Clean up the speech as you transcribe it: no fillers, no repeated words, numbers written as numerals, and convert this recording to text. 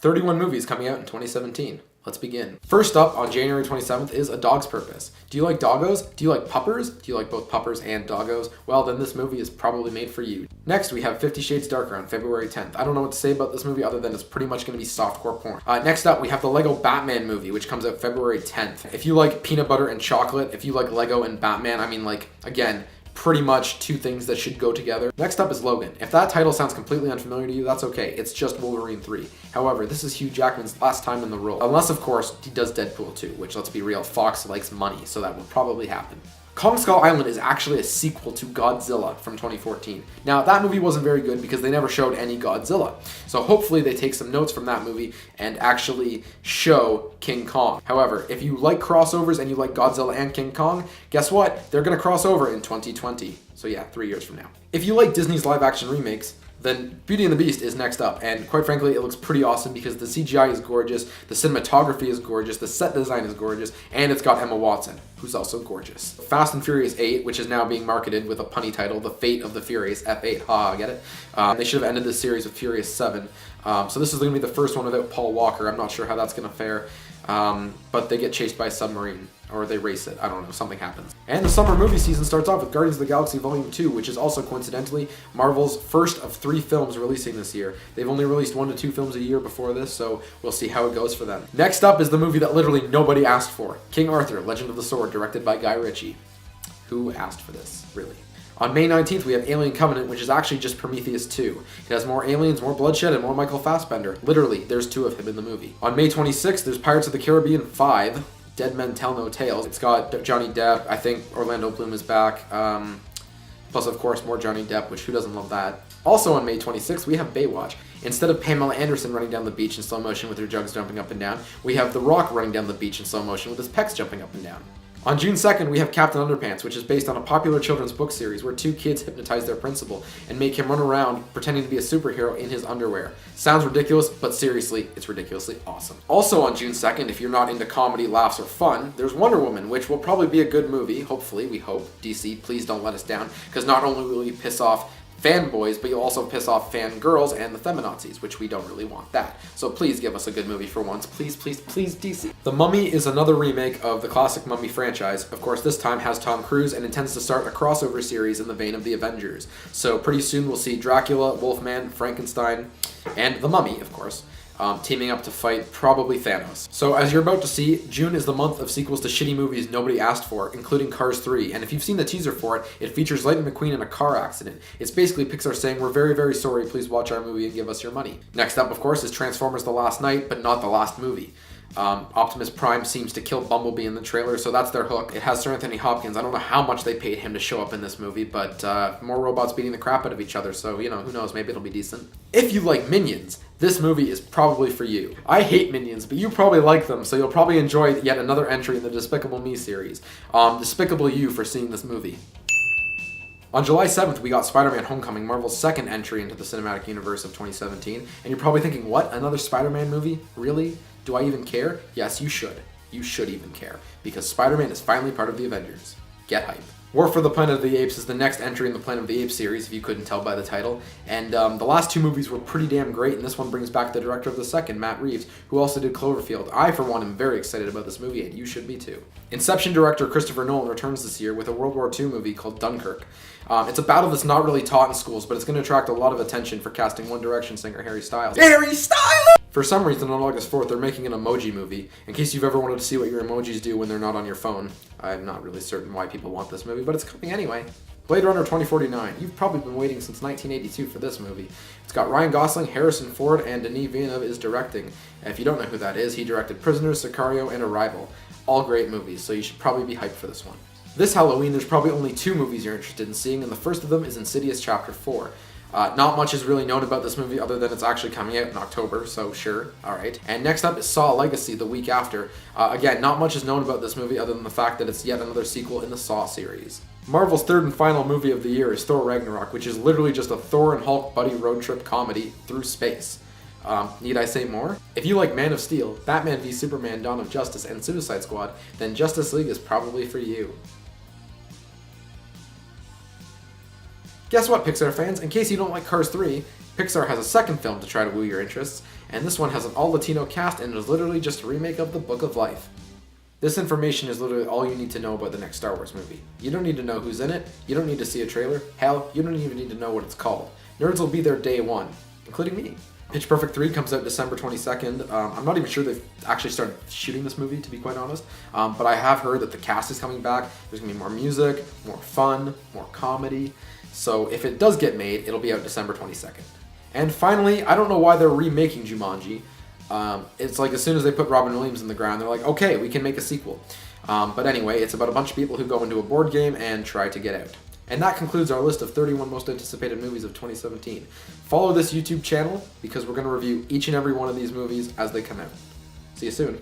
31 movies coming out in 2017. Let's begin. First up, on January 27th, is A Dog's Purpose. Do you like doggos? Do you like puppers? Do you like both puppers and doggos? Well, then this movie is probably made for you. Next, we have 50 Shades Darker on February 10th. I don't know what to say about this movie other than it's pretty much going to be softcore porn. Next up, we have the Lego Batman movie, which comes out February 10th. If you like peanut butter and chocolate, if you like Lego and Batman, I mean, like, again, pretty much two things that should go together. Next up is Logan. If that title sounds completely unfamiliar to you, that's okay. It's just Wolverine 3. However, this is Hugh Jackman's last time in the role. Unless, of course, he does Deadpool 2, which, let's be real, Fox likes money, so that will probably happen. Kong Skull Island is actually a sequel to Godzilla from 2014. Now, that movie wasn't very good because they never showed any Godzilla. So hopefully they take some notes from that movie and actually show King Kong. However, if you like crossovers and you like Godzilla and King Kong, guess what? They're gonna cross over in 2020. So yeah, 3 years from now. If you like Disney's live action remakes, then Beauty and the Beast is next up, and quite frankly, it looks pretty awesome because the CGI is gorgeous, the cinematography is gorgeous, the set design is gorgeous, and it's got Emma Watson, who's also gorgeous. Fast and Furious 8, which is now being marketed with a punny title, The Fate of the Furious, F8, haha, get it? They should have ended this series with Furious 7, so this is going to be the first one without Paul Walker. I'm not sure how that's going to fare, but they get chased by a submarine. Or they race it. I don't know. Something happens. And the summer movie season starts off with Guardians of the Galaxy Volume 2, which is also coincidentally Marvel's first of 3 films releasing this year. They've only released 1 to 2 films a year before this, so we'll see how it goes for them. Next up is the movie that literally nobody asked for. King Arthur, Legend of the Sword, directed by Guy Ritchie. Who asked for this, really? On May 19th, we have Alien Covenant, which is actually just Prometheus 2. It has more aliens, more bloodshed, and more Michael Fassbender. Literally, there's 2 of him in the movie. On May 26th, there's Pirates of the Caribbean 5. Dead Men Tell No Tales. It's got Johnny Depp. I think Orlando Bloom is back. Plus, of course, more Johnny Depp, which who doesn't love that? Also on May 26th, we have Baywatch. Instead of Pamela Anderson running down the beach in slow motion with her jugs jumping up and down, we have The Rock running down the beach in slow motion with his pecs jumping up and down. On June 2nd, we have Captain Underpants, which is based on a popular children's book series where 2 kids hypnotize their principal and make him run around pretending to be a superhero in his underwear. Sounds ridiculous, but seriously, it's ridiculously awesome. Also on June 2nd, if you're not into comedy, laughs, or fun, there's Wonder Woman, which will probably be a good movie, hopefully, we hope. DC, please don't let us down, because not only will you piss off fanboys, but you'll also piss off fangirls and the feminazis, which we don't really want that. So please give us a good movie for once. Please, please, please, DC. The Mummy is another remake of the classic Mummy franchise. Of course, this time has Tom Cruise and intends to start a crossover series in the vein of the Avengers. So pretty soon we'll see Dracula, Wolfman, Frankenstein, and the Mummy, of course, teaming up to fight probably Thanos. So as you're about to see, June is the month of sequels to shitty movies nobody asked for, including Cars 3. And if you've seen the teaser for it, it features Lightning McQueen in a car accident. It's basically Pixar saying, we're very, very sorry, please watch our movie and give us your money. Next up, of course, is Transformers The Last Night, but not the last movie. Optimus Prime seems to kill Bumblebee in the trailer, so that's their hook. It has Sir Anthony Hopkins. I don't know how much they paid him to show up in this movie, but more robots beating the crap out of each other, so, you know, who knows, maybe it'll be decent. If you like Minions, this movie is probably for you. I hate Minions, but you probably like them, so you'll probably enjoy yet another entry in the Despicable Me series. Despicable You for seeing this movie. On July 7th, we got Spider-Man Homecoming, Marvel's second entry into the cinematic universe of 2017, and you're probably thinking, what, another Spider-Man movie? Really? Do I even care? Yes, you should. You should even care, because Spider-Man is finally part of the Avengers. Get hype. War for the Planet of the Apes is the next entry in the Planet of the Apes series, if you couldn't tell by the title, and the last 2 movies were pretty damn great, and this one brings back the director of the second, Matt Reeves, who also did Cloverfield. I, for one, am very excited about this movie, and you should be too. Inception director Christopher Nolan returns this year with a World War II movie called Dunkirk. It's a battle that's not really taught in schools, but it's going to attract a lot of attention for casting One Direction singer Harry Styles. Harry Styles! For some reason, on August 4th, they're making an Emoji Movie. In case you've ever wanted to see what your emojis do when they're not on your phone. I'm not really certain why people want this movie, but it's coming anyway. Blade Runner 2049. You've probably been waiting since 1982 for this movie. It's got Ryan Gosling, Harrison Ford, and Denis Villeneuve is directing. And if you don't know who that is, he directed Prisoners, Sicario, and Arrival. All great movies, so you should probably be hyped for this one. This Halloween, there's probably only 2 movies you're interested in seeing, and the first of them is Insidious Chapter 4. Not much is really known about this movie other than it's actually coming out in October, so sure, alright. And next up is Saw Legacy the week after. Again, not much is known about this movie other than the fact that it's yet another sequel in the Saw series. Marvel's third and final movie of the year is Thor Ragnarok, which is literally just a Thor and Hulk buddy road trip comedy through space. Need I say more? If you like Man of Steel, Batman v Superman Dawn of Justice, and Suicide Squad, then Justice League is probably for you. Guess what, Pixar fans? In case you don't like Cars 3, Pixar has a second film to try to woo your interests, and this one has an all-Latino cast and is literally just a remake of the Book of Life. This information is literally all you need to know about the next Star Wars movie. You don't need to know who's in it, you don't need to see a trailer, hell, you don't even need to know what it's called. Nerds will be there day one, including me. Pitch Perfect 3 comes out December 22nd. I'm not even sure they've actually started shooting this movie, to be quite honest, but I have heard that the cast is coming back. There's going to be more music, more fun, more comedy. So if it does get made, it'll be out December 22nd. And finally, I don't know why they're remaking Jumanji. It's like as soon as they put Robin Williams in the ground, they're like, okay, we can make a sequel. But anyway, it's about a bunch of people who go into a board game and try to get out. And that concludes our list of 31 most anticipated movies of 2017. Follow this YouTube channel because we're going to review each and every one of these movies as they come out. See you soon.